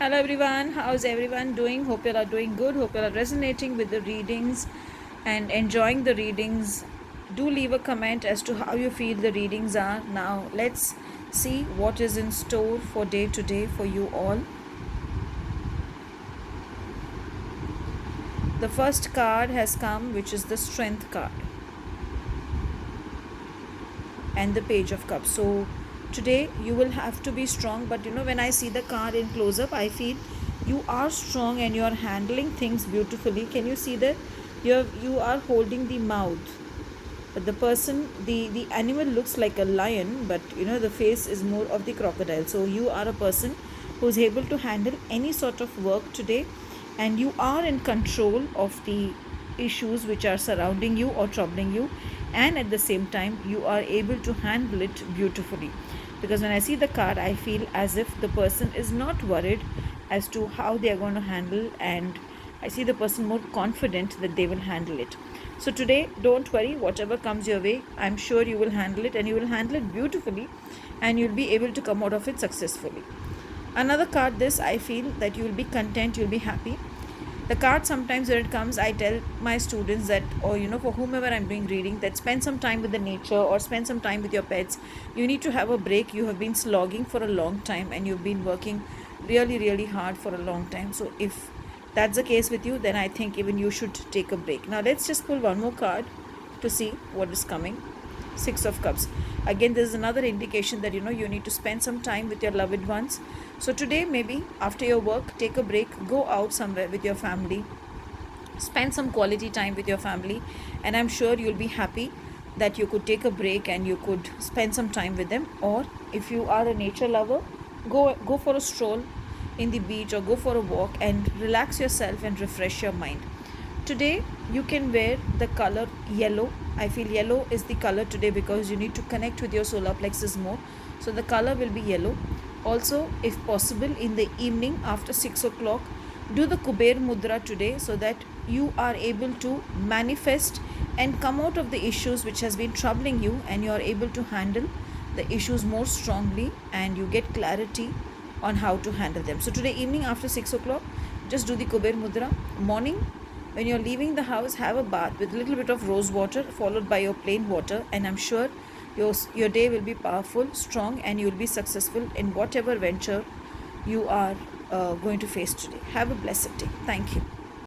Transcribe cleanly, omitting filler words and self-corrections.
Hello everyone, how's everyone doing? Hope you all are doing good. Hope you all are resonating with the readings and enjoying the readings. Do leave a comment as to how you feel the readings are. Now let's see what is in store for day today for you all. The first card has come, which is the Strength card and the Page of Cups. So today you will have to be strong, but when I see the card in close up, I feel you are strong and you are handling things beautifully. Can you see that you are holding the mouth, but the animal looks like a lion, but the face is more of the crocodile. So you are a person who's able to handle any sort of work today, and you are in control of the issues which are surrounding you or troubling you, and at the same time you are able to handle it beautifully. Because when I see the card, I feel as if the person is not worried as to how they are going to handle, and I see the person more confident that they will handle it. So today, don't worry, whatever comes your way, I'm sure you will handle it, and you will handle it beautifully, and you'll be able to come out of it successfully. Another card, this I feel that you will be content, you'll be happy. The card, sometimes when it comes, I tell my students that, or for whomever I'm doing reading, that spend some time with the nature or spend some time with your pets. You need to have a break. You have been slogging for a long time and you've been working really, really hard for a long time. So if that's the case with you, then I think even you should take a break. Now let's just pull one more card to see what is coming. Six of Cups. Again, this is another indication that you need to spend some time with your loved ones. So today, maybe after your work, take a break, go out somewhere with your family, spend some quality time with your family, and I'm sure you'll be happy that you could take a break and you could spend some time with them. Or if you are a nature lover, go for a stroll in the beach or go for a walk and relax yourself and refresh your mind. Today you can wear the color yellow. I feel yellow is the color today because you need to connect with your solar plexus more. So the color will be yellow. Also, if possible, in the evening after 6 o'clock, do the Kuber Mudra today so that you are able to manifest and come out of the issues which has been troubling you, and you are able to handle the issues more strongly and you get clarity on how to handle them. So today evening after 6 o'clock, just do the Kuber Mudra. Morning, when you're leaving the house, have a bath with a little bit of rose water followed by your plain water, and I'm sure your day will be powerful, strong, and you'll be successful in whatever venture you are going to face today. Have a blessed day. Thank you.